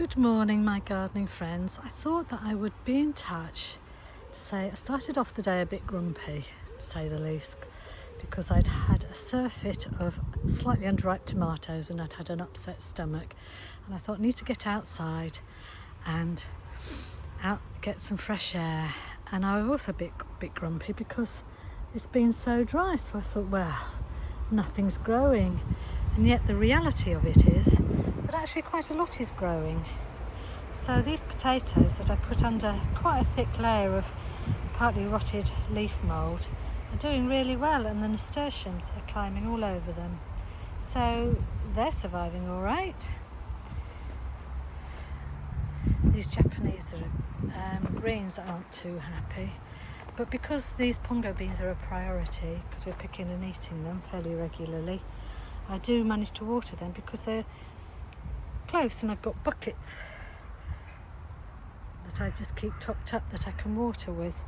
Good morning, my gardening friends. I thought that I would be in touch to say I started off the day a bit grumpy, to say the least, because I'd had a surfeit of slightly underripe tomatoes and I'd had an upset stomach, and I thought I need to get outside and get some fresh air. And I was also a bit grumpy because it's been so dry, so I thought, well, nothing's growing. And yet the reality of it is that actually quite a lot is growing. So these potatoes that I put under quite a thick layer of partly rotted leaf mould are doing really well, and the nasturtiums are climbing all over them. So they're surviving all right. These Japanese greens aren't too happy, but because these pongo beans are a priority, because we're picking and eating them fairly regularly, I do manage to water them because they're close, and I've got buckets that I just keep topped up that I can water with.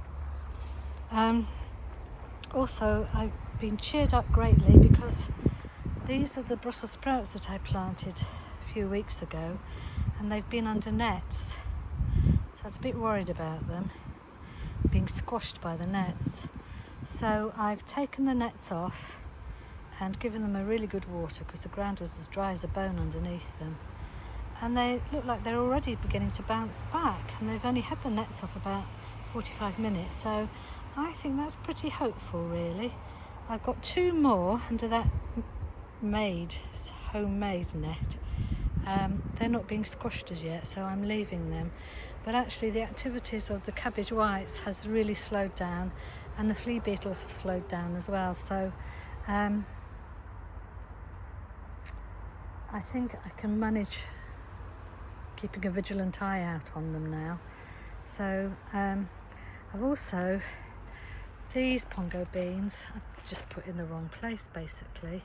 Also, I've been cheered up greatly because these are the Brussels sprouts that I planted a few weeks ago, and they've been under nets, so I was a bit worried about them being squashed by the nets. So I've taken the nets off and given them a really good water because the ground was as dry as a bone underneath them, and they look like they're already beginning to bounce back, and they've only had the nets off about 45 minutes, so I think that's pretty hopeful really. I've got two more under that homemade net. They're not being squashed as yet, so I'm leaving them, but actually the activities of the cabbage whites has really slowed down, and the flea beetles have slowed down as well, so I think I can manage keeping a vigilant eye out on them now. So I've also, these pongo beans I've just put in the wrong place basically.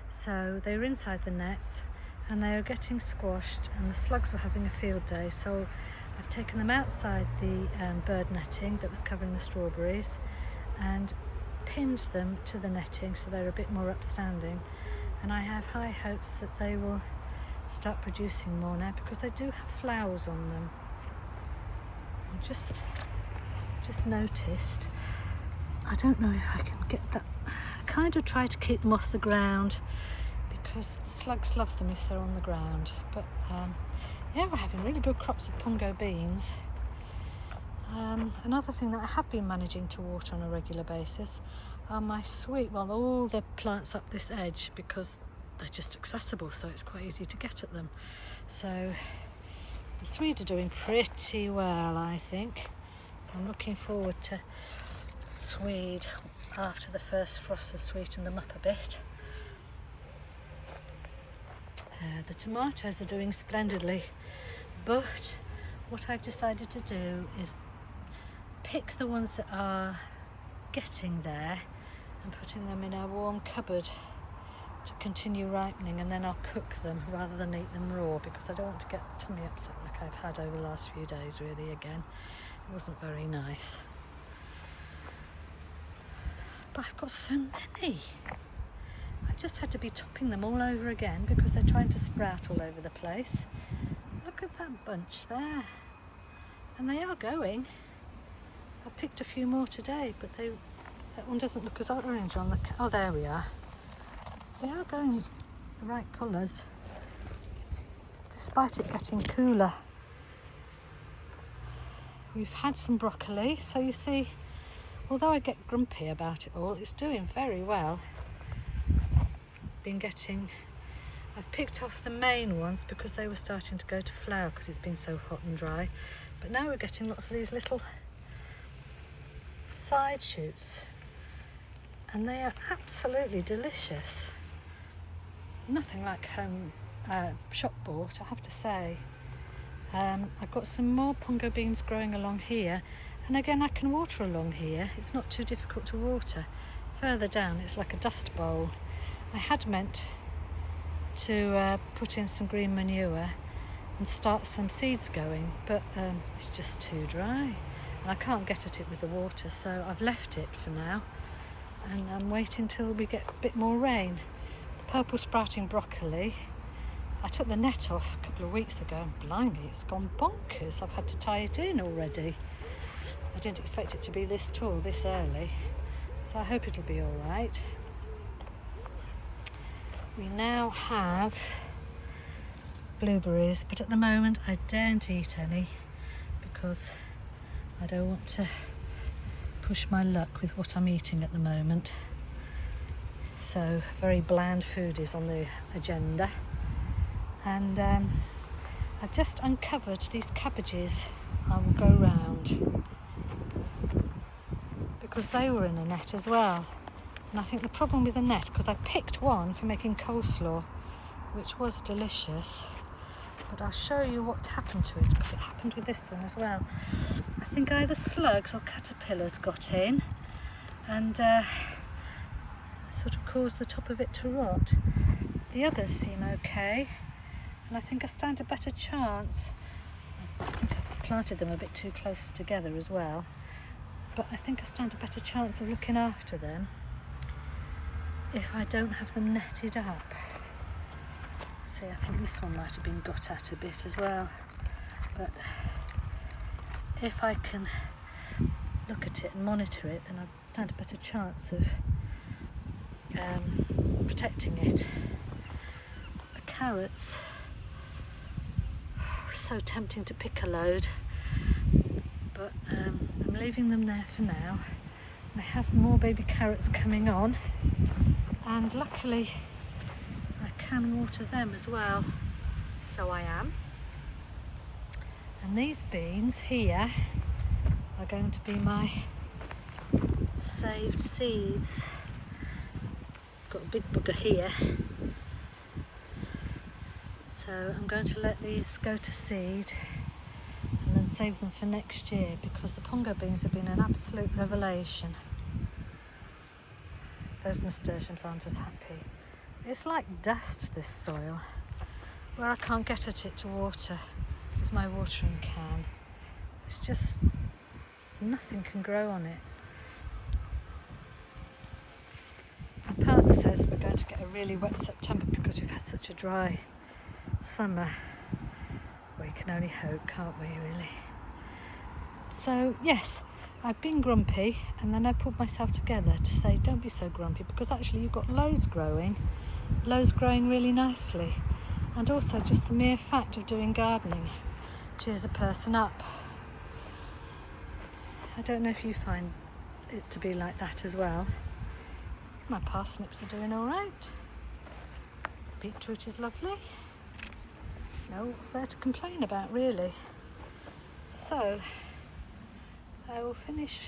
So they were inside the nets and they were getting squashed, and the slugs were having a field day, so I've taken them outside the bird netting that was covering the strawberries and pinned them to the netting so they're a bit more upstanding, and I have high hopes that they will start producing more now because they do have flowers on them. I just noticed, I don't know if I can get that, I kind of try to keep them off the ground because the slugs love them if they're on the ground, but yeah, we're having really good crops of pongo beans. Another thing that I have been managing to water on a regular basis are my all the plants up this edge, because they're just accessible, so it's quite easy to get at them. So the Swede are doing pretty well, I think. So I'm looking forward to Swede after the first frost has sweetened them up a bit. The tomatoes are doing splendidly, but what I've decided to do is pick the ones that are getting there and putting them in a warm cupboard to continue ripening, and then I'll cook them rather than eat them raw, because I don't want to get tummy upset like I've had over the last few days really again. It wasn't very nice. But I've got so many. I've just had to be topping them all over again because they're trying to sprout all over the place. Look at that bunch there. And they are going. I picked a few more today, but that one doesn't look as orange on the... Oh, there we are. They are going the right colours, despite it getting cooler. We've had some broccoli, so you see, although I get grumpy about it all, it's doing very well. I've picked off the main ones because they were starting to go to flower because it's been so hot and dry, but now we're getting lots of these little side shoots, and they are absolutely delicious. Nothing like home shop bought, I have to say. I've got some more pongo beans growing along here, and again I can water along here. It's not too difficult to water. Further down it's like a dust bowl. I had meant to put in some green manure and start some seeds going, but it's just too dry and I can't get at it with the water, so I've left it for now and I'm waiting till we get a bit more rain. The purple sprouting broccoli I took the net off a couple of weeks ago and blimey, it's gone bonkers. I've had to tie it in already. I didn't expect it to be this tall this early, so I hope it'll be all right. We now have blueberries, but at the moment I daren't eat any because I don't want to push my luck with what I'm eating at the moment. So very bland food is on the agenda, and I've just uncovered these cabbages I will go round because they were in a net as well. And I think the problem with the net, because I picked one for making coleslaw, which was delicious, but I'll show you what happened to it, because it happened with this one as well. I think either slugs or caterpillars got in and sort of caused the top of it to rot. The others seem okay, and I think I stand a better chance. I think I've planted them a bit too close together as well, but I think I stand a better chance of looking after them if I don't have them netted up. See, I think this one might have been got at a bit as well, but if I can look at it and monitor it, then I stand a better chance of protecting it. The carrots, so tempting to pick a load, but I'm leaving them there for now. I have more baby carrots coming on, and luckily I can water them as well, so I am. And these beans here are going to be my saved seeds. Got a big bugger here, so I'm going to let these go to seed and then save them for next year, because the pongo beans have been an absolute revelation. Those nasturtiums aren't as happy. It's like dust, this soil, where I can't get at it to water with my watering can. It's just, nothing can grow on it. My partner says we're going to get a really wet September because we've had such a dry summer. We can only hope, can't we, really? So yes, I've been grumpy, and then I pulled myself together to say don't be so grumpy, because actually you've got loads growing really nicely, and also just the mere fact of doing gardening cheers a person up. I don't know if you find it to be like that as well. My parsnips are doing all right. Beetroot is lovely. No, what's there to complain about, really? So I will finish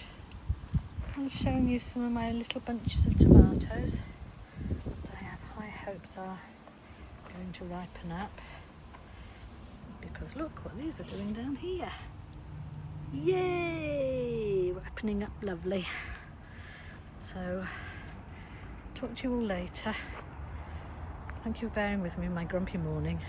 on showing you some of my little bunches of tomatoes that I have high hopes are going to ripen up, because look what these are doing down here. Yay! Ripening up lovely. So talk to you all later. Thank you for bearing with me in my grumpy morning.